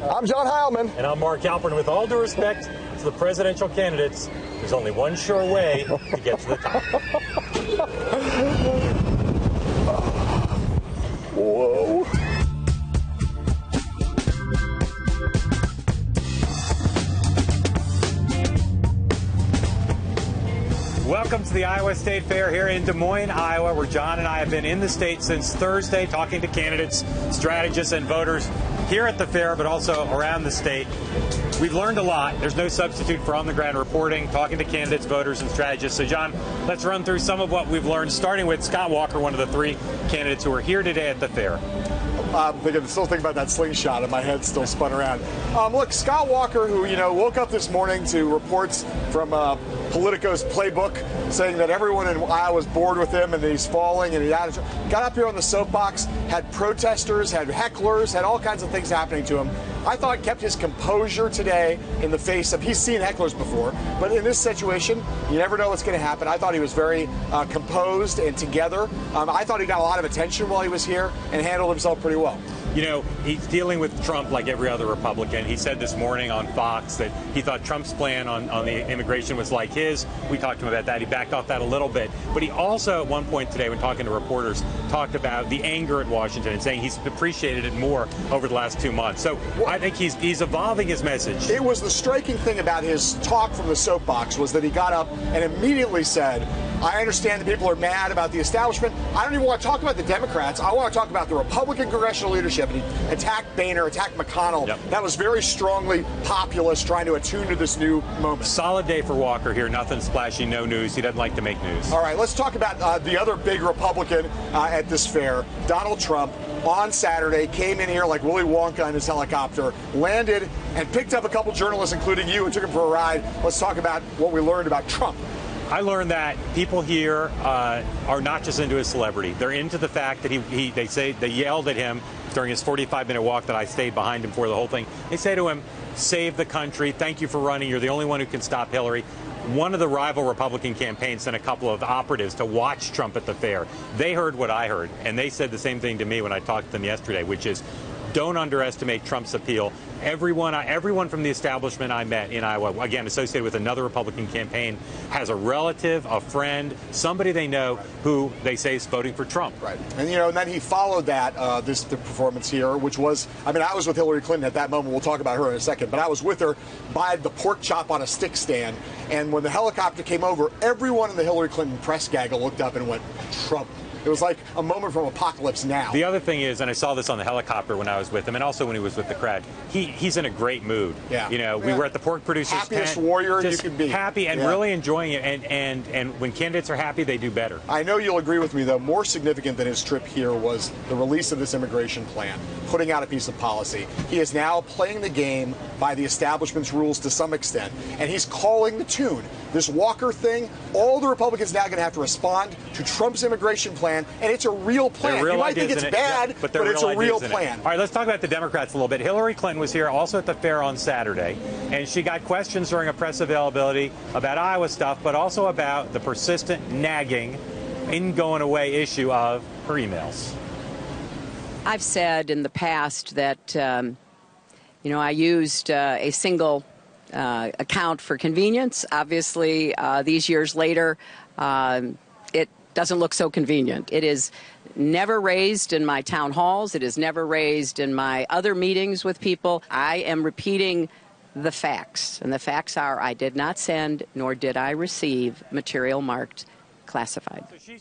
I'm John Heilemann. And I'm Mark Halperin. With all due respect to the presidential candidates, there's only one sure way to get to the top. Whoa. Welcome to the Iowa State Fair here in Des Moines, Iowa, where John and I have been in the state since Thursday talking to candidates, strategists, and voters here at the fair, but also around the state. We've learned a lot. There's no substitute for on-the-ground reporting, talking to candidates, voters, and strategists. So, John, let's run through some of what we've learned, starting with Scott Walker, one of the three candidates who are here today at the fair. I'm still thinking about that slingshot, and my head's still spun around. Look, Scott Walker, who woke up this morning to reports from Politico's playbook saying that everyone in Iowa is bored with him and that he's falling, and he got up here on the soapbox, had protesters, had hecklers, had all kinds of things happening to him. I thought kept his composure today in the face of, he's seen hecklers before, but in this situation, you never know what's going to happen. I thought he was very composed and together. I thought he got a lot of attention while he was here and handled himself pretty well. You know, he's dealing with Trump like every other Republican. He said this morning on Fox that he thought Trump's plan on the immigration was like his. We talked to him about that. He backed off that a little bit. But he also, at one point today, when talking to reporters, talked about the anger at Washington and saying he's appreciated it more over the last 2 months. So I think he's evolving his message. It was the striking thing about his talk from the soapbox was that he got up and immediately said, I understand that people are mad about the establishment. I don't even want to talk about the Democrats. I want to talk about the Republican congressional leadership. And he attacked Boehner, attacked McConnell. Yep. That was very strongly populist, trying to attune to this new moment. Solid day for Walker here. Nothing splashy, no news. He doesn't like to make news. All right, let's talk about the other big Republican at this fair, Donald Trump. On Saturday, came in here like Willy Wonka in his helicopter, landed, and picked up a couple journalists, including you, and took him for a ride. Let's talk about what we learned about Trump. I learned that people here are not just into his celebrity. They're into the fact that they yelled at him during his 45-minute walk that I stayed behind him for the whole thing. They say to him, save the country. Thank you for running. You're the only one who can stop Hillary. One of the rival Republican campaigns sent a couple of operatives to watch Trump at the fair. They heard what I heard, and they said the same thing to me when I talked to them yesterday, which is, don't underestimate Trump's appeal. Everyone from the establishment I met in Iowa, again, associated with another Republican campaign, has a relative, a friend, somebody they know who they say is voting for Trump. Right. And, and then he followed that, the performance here, which was, I was with Hillary Clinton at that moment. We'll talk about her in a second. But I was with her by the pork chop on a stick stand. And when the helicopter came over, everyone in the Hillary Clinton press gaggle looked up and went, Trump. It was like a moment from Apocalypse Now. The other thing is, and I saw this on the helicopter when I was with him, and also when he was with the crowd, he's in a great mood. Yeah. We were at the pork producers happiest tent, warrior just you can be. Happy and really enjoying it. And when candidates are happy, they do better. I know you'll agree with me, though. More significant than his trip here was the release of this immigration plan, putting out a piece of policy. He is now playing the game by the establishment's rules to some extent, and he's calling the tune. This Walker thing, all the Republicans now going to have to respond to Trump's immigration plan, and it's a real plan. You might think it's bad, but it's a real plan. All right, let's talk about the Democrats a little bit. Hillary Clinton was here also at the fair on Saturday, and she got questions during a press availability about Iowa stuff, but also about the persistent nagging, in-going-away issue of her emails. I've said in the past that, I used a single account for convenience. Obviously, these years later, it doesn't look so convenient. It is never raised in my town halls. It is never raised in my other meetings with people. I am repeating the facts, and the facts are I did not send nor did I receive material marked classified. So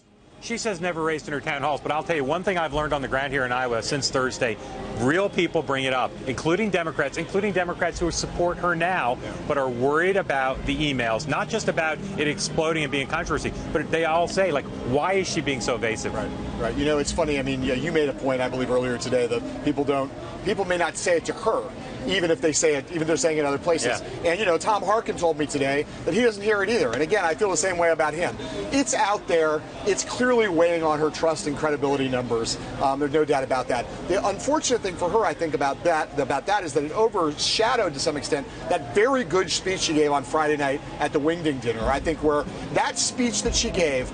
she says never raised in her town halls, but I'll tell you one thing I've learned on the ground here in Iowa since Thursday. Real people bring it up, including Democrats who support her now, but are worried about the emails, not just about it exploding and being controversy, but they all say, like, why is she being so evasive? Right. It's funny. You made a point, I believe, earlier today that people may not say it to her, even if they say it, even if they're saying it in other places. Yeah. And, Tom Harkin told me today that he doesn't hear it either. And again, I feel the same way about him. It's out there. It's clearly weighing on her trust and credibility numbers. There's no doubt about that. The unfortunate thing for her, I think, about that is that it overshadowed, to some extent, that very good speech she gave on Friday night at the Wingding dinner. I think where that speech that she gave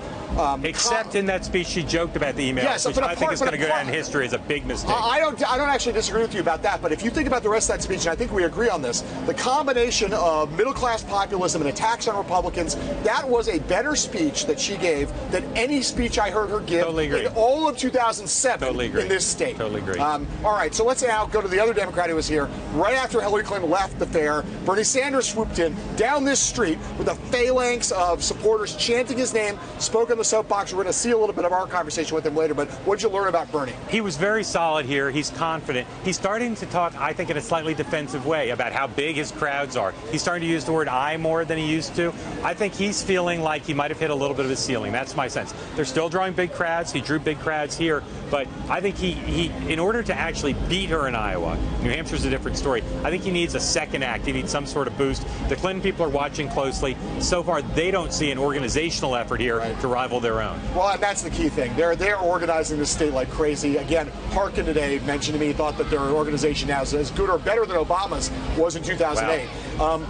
Except in that speech, she joked about the email, yes, which I think is going to go down in history as a big mistake. I don't actually disagree with you about that, but if you think about the rest of that speech, and I think we agree on this, the combination of middle-class populism and attacks on Republicans, that was a better speech that she gave than any speech I heard her give in all of 2007 in this state. Totally agree. All right, so let's now go to the other Democrat who was here right after Hillary Clinton left the fair. Bernie Sanders swooped in down this street with a phalanx of supporters chanting his name, spoke on the soapbox. We're going to see a little bit of our conversation with him later, but what did you learn about Bernie? He was very solid here. He's confident. He's starting to talk, I think, in a slightly defensive way about how big his crowds are. He's starting to use the word "I" more than he used to. I think he's feeling like he might have hit a little bit of his ceiling. That's my sense. They're still drawing big crowds. He drew big crowds here, but I think he in order to actually beat her in Iowa, New Hampshire's a different story. I think he needs a second act. He needs some sort of boost. The Clinton people are watching closely. So far, they don't see an organizational effort here to rival their own. Well, and that's the key thing. They're organizing this state like crazy. Again, Harkin today mentioned to me he thought that their organization now is as good or better than Obama's was in 2008. Wow.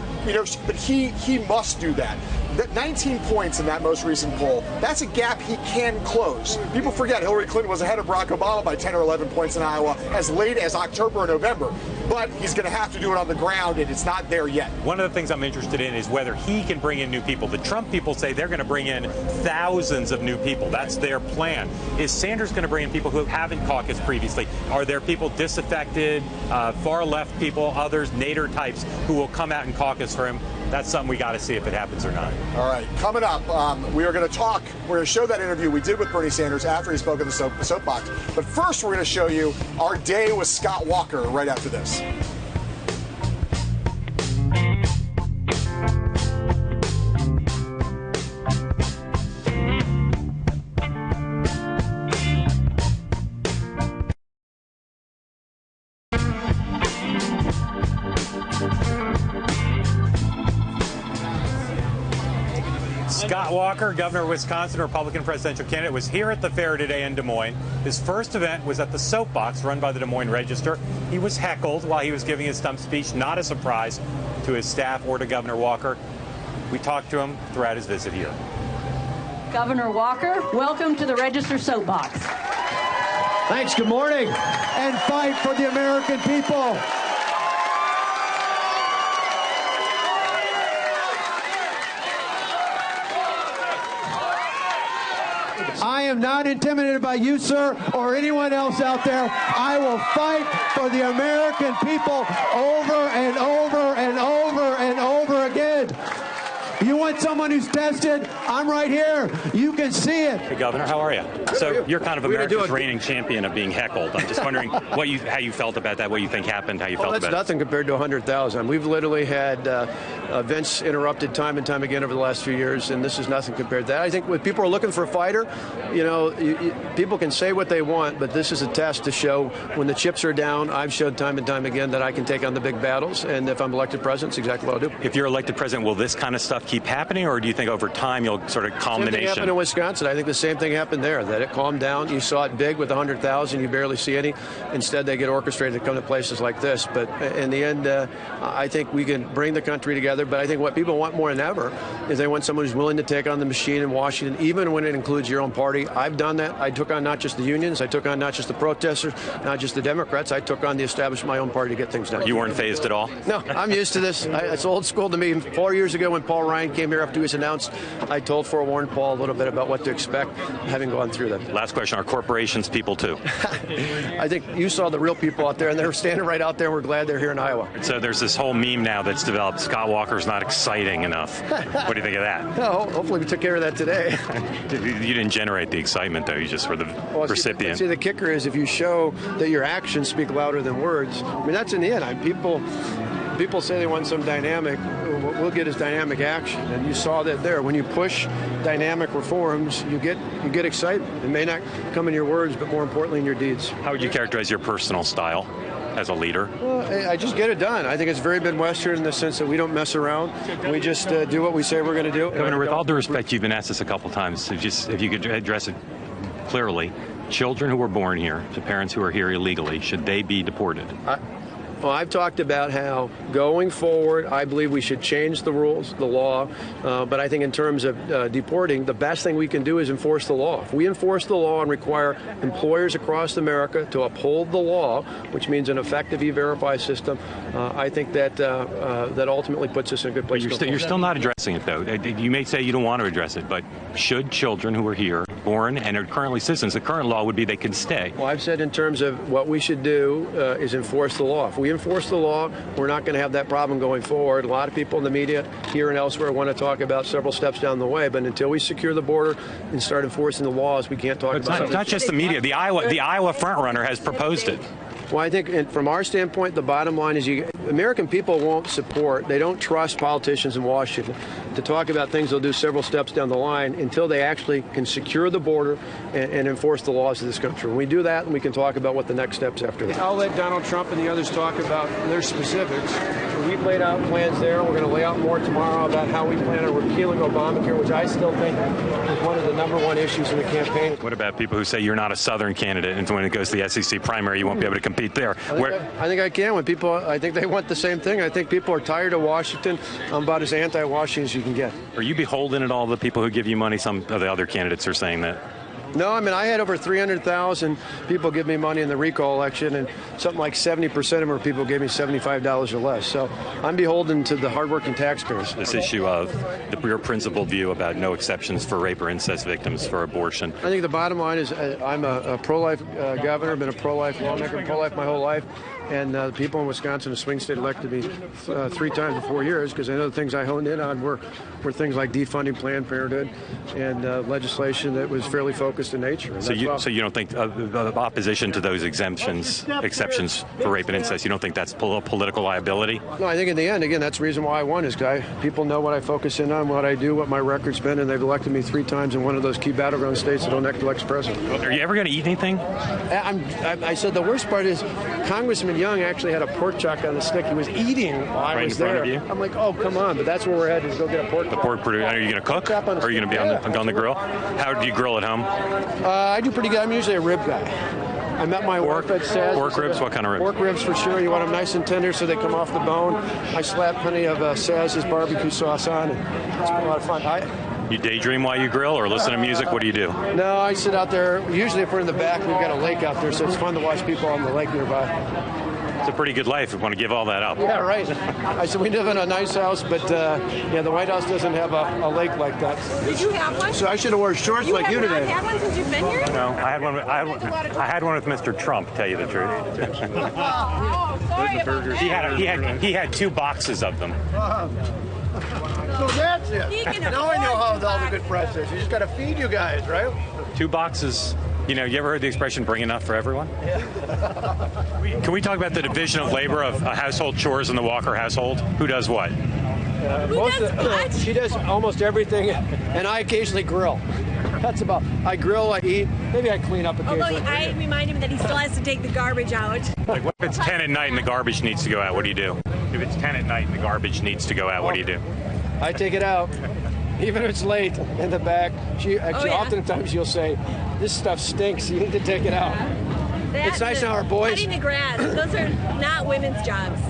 But he must do that. That 19 points in that most recent poll, that's a gap he can close. People forget Hillary Clinton was ahead of Barack Obama by 10 or 11 points in Iowa as late as October or November. But he's going to have to do it on the ground, and it's not there yet. One of the things I'm interested in is whether he can bring in new people. The Trump people say they're going to bring in thousands of new people. That's their plan. Is Sanders going to bring in people who haven't caucused previously? Are there people disaffected, far left people, others, Nader types, who will come out and caucus for him? That's something we got to see if it happens or not. All right, coming up, we are going to talk. We're going to show that interview we did with Bernie Sanders after he spoke in the soapbox. But first, we're going to show you our day with Scott Walker right after this. Scott Walker, governor of Wisconsin, Republican presidential candidate, was here at the fair today in Des Moines. His first event was at the Soapbox, run by the Des Moines Register. He was heckled while he was giving his stump speech, not a surprise to his staff or to Governor Walker. We talked to him throughout his visit here. Governor Walker, welcome to the Register Soapbox. Thanks, good morning. And fight for the American people. I am not intimidated by you, sir, or anyone else out there. I will fight for the American people over and over and over and over again. You want someone who's tested? I'm right here. You can see it. Hey, Governor, how are you? So you're kind of America's reigning champion of being heckled. I'm just wondering how you felt about that, what you think happened, how you felt about it. That's nothing compared to 100,000. We've literally had events interrupted time and time again over the last few years, and this is nothing compared to that. I think when people are looking for a fighter, people can say what they want, but this is a test to show when the chips are down. I've showed time and time again that I can take on the big battles, and if I'm elected president, it's exactly what I'll do. If you're elected president, will this kind of stuff keep happening, or do you think over time you'll sort of culmination? Same thing happened in Wisconsin. I think the same thing happened there, that it calmed down. You saw it big with 100,000. You barely see any. Instead, they get orchestrated to come to places like this. But in the end, I think we can bring the country together. But I think what people want more than ever is they want someone who's willing to take on the machine in Washington, even when it includes your own party. I've done that. I took on not just the unions. I took on not just the protesters, not just the Democrats. I took on the establishment, my own party, to get things done. You weren't fazed at all? No, I'm used to this. It's old school to me. 4 years ago when Paul Ryan came here after he was announced, I forewarned Paul a little bit about what to expect, having gone through that. Last question, are corporations people too? I think you saw the real people out there, and they're standing right out there. We're glad they're here in Iowa. So there's this whole meme now that's developed, Scott Walker's not exciting enough. What do you think of that? No, hopefully we took care of that today. You didn't generate the excitement, though. You just were the recipient. See, the kicker is if you show that your actions speak louder than words, I mean, that's in the end. People say they want some dynamic. What we'll get is dynamic action, and you saw that there. When you push dynamic reforms, you get excitement. It may not come in your words, but more importantly in your deeds. How would you characterize your personal style as a leader? Well, I just get it done. I think it's very Midwestern in the sense that we don't mess around. We just do what we say we're going to do. Governor, with all due respect, you've been asked this a couple times. If you could address it clearly, children who were born here to parents who are here illegally, should they be deported? Well, I've talked about how going forward, I believe we should change the rules, the law. But I think in terms of deporting, the best thing we can do is enforce the law. If we enforce the law and require employers across America to uphold the law, which means an effective E-Verify system, I think that that ultimately puts us in a good place. You're still not addressing it, though. You may say you don't want to address it, but should children who are here, born and are currently citizens, the current law would be they can stay. Well, I've said in terms of what we should do is enforce the law. If we enforce the law, we're not going to have that problem going forward. A lot of people in the media here and elsewhere want to talk about several steps down the way, but until we secure the border and start enforcing the laws, we can't talk about it. It's not just the media. The Iowa frontrunner has proposed it. Well, I think from our standpoint, the bottom line is American people won't support, they don't trust politicians in Washington to talk about things they'll do several steps down the line until they actually can secure the border and enforce the laws of this country. When we do that, we can talk about what the next steps after that. I'll let Donald Trump and the others talk about their specifics. We've laid out plans there. We're going to lay out more tomorrow about how we plan on repealing Obamacare, which I still think is one of the #1 issues in the campaign. What about people who say you're not a Southern candidate, and when it goes to the SEC primary, you won't be able to compete there? I think I can. When people, I think they want the same thing. I think people are tired of Washington. I'm about as anti-Washington as you can get. Are you beholden at all to the people who give you money? Some of the other candidates are saying that. No, I mean, I had over 300,000 people give me money in the recall election, and something like 70% of them are people who gave me $75 or less. So I'm beholden to the hardworking taxpayers. This issue of your principled view about no exceptions for rape or incest victims for abortion. I think the bottom line is I'm a pro-life governor, been a pro-life lawmaker, pro-life my whole life. And the people in Wisconsin, the swing state, elected me 3 times in 4 years because I know the things I honed in on were things like defunding Planned Parenthood and legislation that was fairly focused in nature. So you don't think the opposition to those exceptions for rape and incest, you don't think that's political liability? No, I think in the end, again, that's the reason why I won is because people know what I focus in on, what I do, what my record's been, and they've elected me 3 times in one of those key battleground states that don't elect president. Are you ever going to eat anything? I said the worst part is Congressman Young actually had a pork chop on the stick. He was eating while I was there. I'm like, oh, come on. But that's where we're headed, is go get a pork chop. The pork producer. Are you going to cook? Or are you going to be on the grill? How do you grill at home? I do pretty good. I'm usually a rib guy. I met my wife at Saz. Pork ribs? What kind of ribs? Pork ribs for sure. You want them nice and tender so they come off the bone. I slap plenty of Saz's barbecue sauce on. And it's been a lot of fun. You daydream while you grill or listen to music? What do you do? No, I sit out there. Usually if we're in the back, we've got a lake out there, so it's fun to watch people on the lake nearby. It's a pretty good life if you want to give all that up. Yeah, right. I said we live in a nice house, but yeah, the White House doesn't have a lake like that. Did you have one? So I should have worn shorts like you today. You have one since you've been here? No, I had one with Mr. Trump, to tell you the truth. Oh, sorry about that. He had 2 boxes of them. So that's it. Now I know how all the good press is. You just got to feed you guys, right? 2 boxes. You know, you ever heard the expression "bring enough for everyone"? Yeah. Can we talk about the division of labor of household chores in the Walker household? Who does what? She does almost everything, and I occasionally grill. That's about. I grill, I eat, maybe I clean up occasionally. Although I remind him that he still has to take the garbage out. Like, what if it's 10 at night and the garbage needs to go out? What do you do? If it's 10 at night and the garbage needs to go out, what do you do? I take it out. Even if it's late in the back, oftentimes you'll say, this stuff stinks, you need to take it out. It's nice now our boys. Cutting the grass, those are not women's jobs.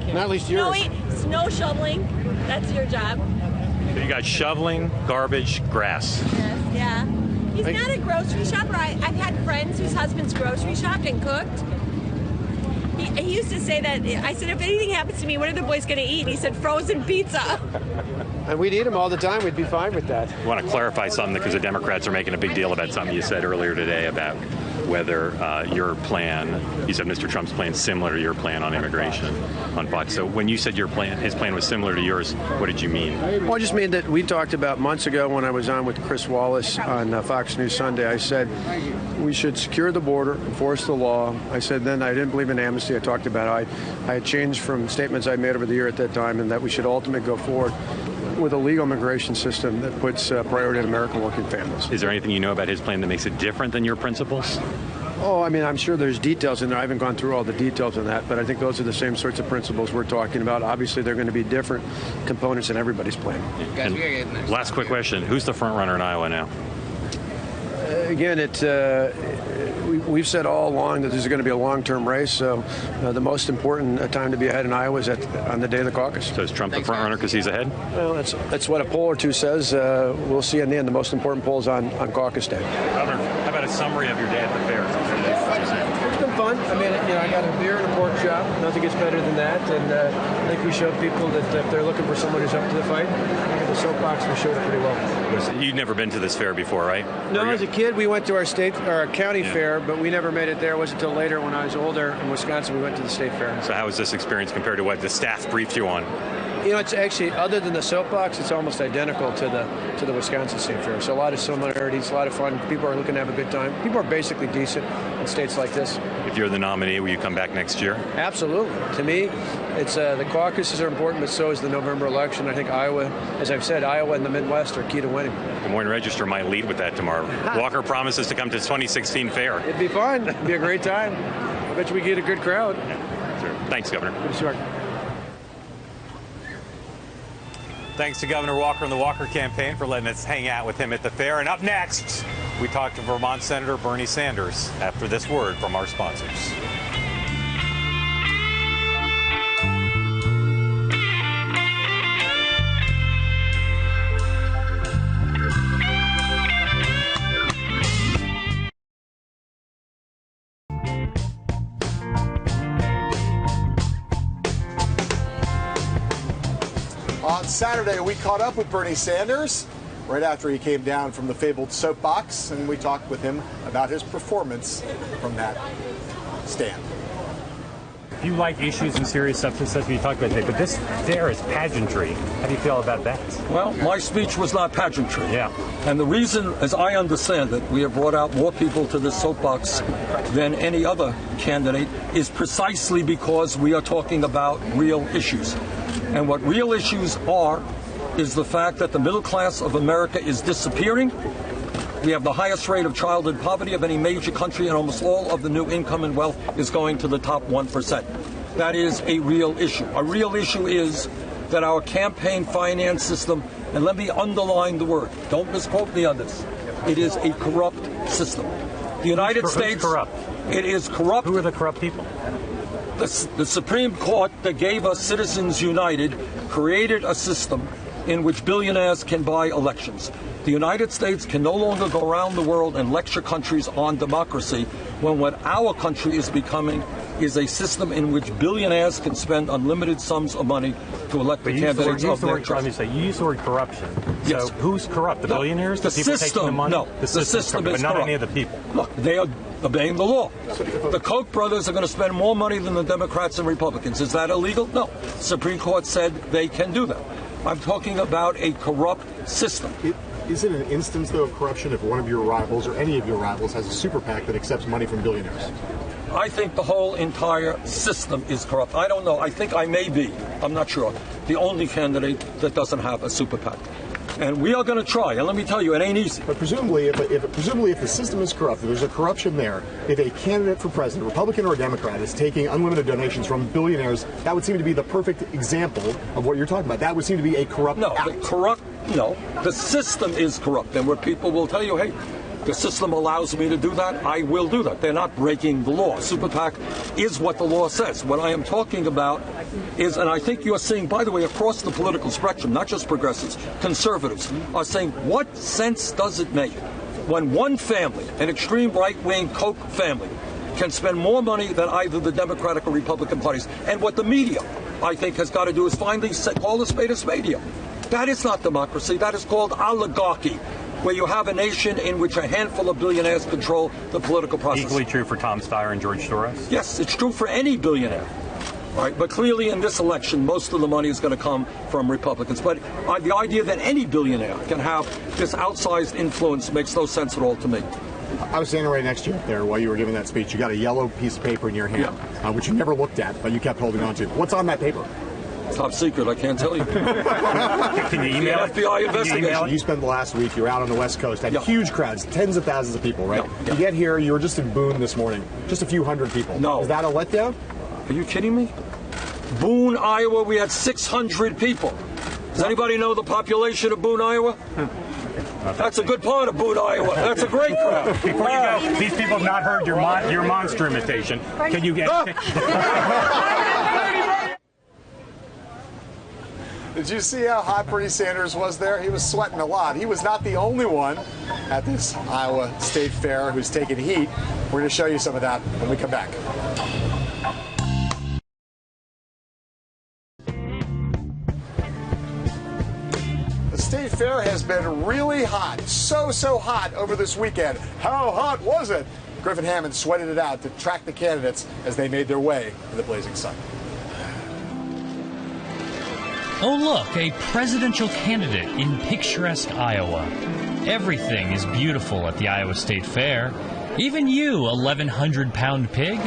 Not at least yours. Snow shoveling, that's your job. So you got shoveling, garbage, grass. Yes, yeah. He's not a grocery shopper. I've had friends whose husbands grocery shopped and cooked. He used to say that, I said, if anything happens to me, what are the boys going to eat? And he said, frozen pizza. And we'd eat them all the time. We'd be fine with that. I want to clarify something because the Democrats are making a big deal about something you said earlier today about whether your plan, you said Mr. Trump's plan is similar to your plan on immigration on Fox. So when you said his plan was similar to yours, what did you mean? Well, I just mean that we talked about months ago when I was on with Chris Wallace on Fox News Sunday. I said we should secure the border, enforce the law. I said then I didn't believe in amnesty. I talked about I had changed from statements I made over the year at that time, and that we should ultimately go forward with a legal immigration system that puts priority on American working families. Is there anything you know about his plan that makes it different than your principles? Oh, I mean, I'm sure there's details in there. I haven't gone through all the details on that, but I think those are the same sorts of principles we're talking about. Obviously, they're going to be different components in everybody's plan. And last quick question. Who's the front runner in Iowa now? again, we've said all along that this is going to be a long-term race. So the most important time to be ahead in Iowa is on the day of the caucus. So is Trump the front runner because he's ahead? Well, that's what a poll or two says. We'll see in the end. The most important poll is on caucus day. Governor, how about a summary of your day at the fair? It's been fun. I mean, I got a beer and a pork chop. Nothing gets better than that. And I think we showed people that if they're looking for someone who's up to the fight, the soapbox, we showed it pretty well. You'd never been to this fair before, right? No, as a kid, we went to our county fair, but we never made it there. It wasn't until later when I was older in Wisconsin we went to the state fair. So how was this experience compared to what the staff briefed you on? It's actually, other than the soapbox, it's almost identical to the Wisconsin State Fair. So a lot of similarities, a lot of fun. People are looking to have a good time. People are basically decent in states like this. If you're the nominee, will you come back next year? Absolutely. To me, it's the caucuses are important, but so is the November election. I think Iowa, as I've said, Iowa and the Midwest are key to winning. Des Moines Register might lead with that tomorrow. Walker promises to come to 2016 fair. It'd be fun. It'd be a great time. I bet you we get a good crowd. Yeah, sure. Thanks, Governor. Good to see you. Thanks to Governor Walker and the Walker campaign for letting us hang out with him at the fair. And up next, we talk to Vermont Senator Bernie Sanders after this word from our sponsors. On Saturday, we caught up with Bernie Sanders right after he came down from the fabled soapbox, and we talked with him about his performance from that stand. If you like issues and serious substance, that's what you talk about today, but this fair is pageantry. How do you feel about that? Well, my speech was not pageantry. Yeah. And the reason, as I understand it, we have brought out more people to this soapbox than any other candidate is precisely because we are talking about real issues. And what real issues are is the fact that the middle class of America is disappearing. We have the highest rate of childhood poverty of any major country, and almost all of the new income and wealth is going to the top 1%. That is a real issue. A real issue is that our campaign finance system, and let me underline the word, don't misquote me on this, it is a corrupt system. The United States, corrupt? It is corrupt. Who are the corrupt people? The Supreme Court that gave us Citizens United created a system in which billionaires can buy elections. The United States can no longer go around the world and lecture countries on democracy when what our country is becoming is a system in which billionaires can spend unlimited sums of money to elect the candidates of their choice. You use the word corruption. Yes. So who's corrupt? The billionaires? The people system, taking the money? no. The system is corrupt, but not any of the people. Look, they are obeying the law. The Koch brothers are going to spend more money than the Democrats and Republicans. Is that illegal? No. The Supreme Court said they can do that. I'm talking about a corrupt system. Is it an instance, though, of corruption if one of your rivals or any of your rivals has a super PAC that accepts money from billionaires? I think the whole entire system is corrupt. I don't know. I think I may be, I'm not sure, the only candidate that doesn't have a super PAC. And we are going to try. And let me tell you, it ain't easy. But presumably, if the system is corrupt, if there's a corruption there, if a candidate for president, Republican or Democrat, is taking unlimited donations from billionaires, that would seem to be the perfect example of what you're talking about. That would seem to be a corrupt act. No, the system is corrupt. And where people will tell you, hey, the system allows me to do that, I will do that. They're not breaking the law. Super PAC is what the law says. What I am talking about is, and I think you're seeing, by the way, across the political spectrum, not just progressives, conservatives, are saying, what sense does it make when one family, an extreme right-wing Koch family, can spend more money than either the Democratic or Republican parties? And what the media, I think, has got to do is finally call a spade a spade. That is not democracy. That is called oligarchy, where you have a nation in which a handful of billionaires control the political process. Equally true for Tom Steyer and George Soros? Yes, it's true for any billionaire. Right? But clearly in this election, most of the money is going to come from Republicans. But the idea that any billionaire can have this outsized influence makes no sense at all to me. I was standing right next to you there while you were giving that speech. You got a yellow piece of paper in your hand, which you never looked at, but you kept holding on to. What's on that paper? Top secret, I can't tell you. Can you email it? FBI investigation. You spent the last week, you were out on the West Coast, had huge crowds, tens of thousands of people, right? You get here, you were just in Boone this morning, just a few hundred people. No. Is that a letdown? Are you kidding me? Boone, Iowa, we had 600 people. Does anybody know the population of Boone, Iowa? That's a good part of Boot, Iowa. That's a great crowd. Before you go, these people have not heard your monster imitation. Can you get? Did you see how hot Bernie Sanders was there? He was sweating a lot. He was not the only one at this Iowa State Fair who's taking heat. We're going to show you some of that when we come back. The State Fair has been really hot, so hot over this weekend. How hot was it? Griffin Hammond sweated it out to track the candidates as they made their way in the blazing sun. Oh look, a presidential candidate in picturesque Iowa. Everything is beautiful at the Iowa State Fair. Even you, 1,100-pound pig.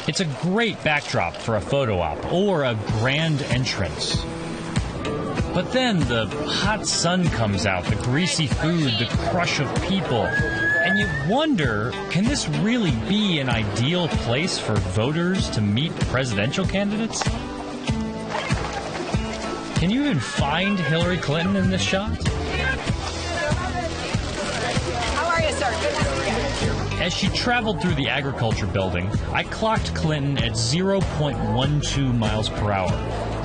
It's a great backdrop for a photo op or a grand entrance. But then the hot sun comes out, the greasy food, the crush of people, and you wonder, can this really be an ideal place for voters to meet presidential candidates? Can you even find Hillary Clinton in this shot? How are you, sir? Good to see you. As she traveled through the agriculture building, I clocked Clinton at 0.12 miles per hour.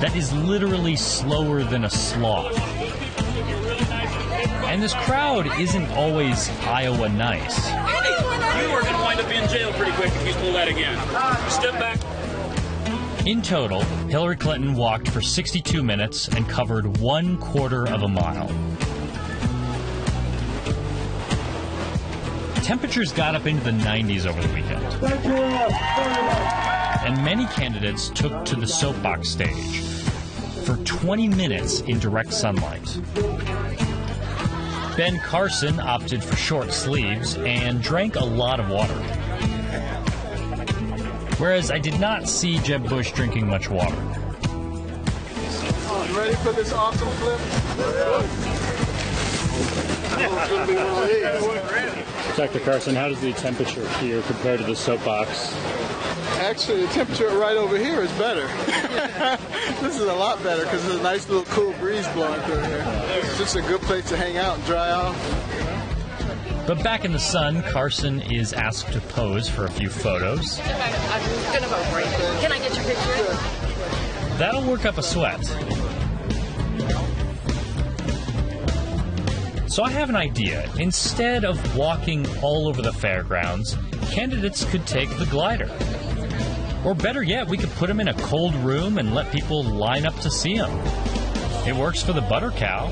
That is literally slower than a sloth. And this crowd isn't always Iowa nice. You are going to wind up in jail pretty quick if you pull that again. Step back. In total, Hillary Clinton walked for 62 minutes and covered 1/4 of a mile. Temperatures got up into the 90s over the weekend. And many candidates took to the soapbox stage for 20 minutes in direct sunlight. Ben Carson opted for short sleeves and drank a lot of water. Whereas I did not see Jeb Bush drinking much water. You ready for this awesome flip? Dr. Carson, how does the temperature here compare to the soapbox? Actually, the temperature right over here is better. This is a lot better because there's a nice little cool breeze blowing through here. It's just a good place to hang out and dry off. But back in the sun, Carson is asked to pose for a few photos. I'm going to vote for you. Can I get your picture? That'll work up a sweat. So I have an idea. Instead of walking all over the fairgrounds, candidates could take the glider. Or better yet, we could put them in a cold room and let people line up to see them. It works for the butter cow.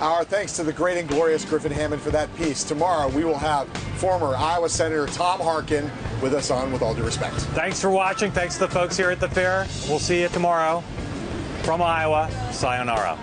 Our thanks to the great and glorious Griffin Hammond for that piece. Tomorrow we will have former Iowa Senator Tom Harkin with us on With All Due Respect. Thanks for watching. Thanks to the folks here at the fair. We'll see you tomorrow. From Iowa, sayonara.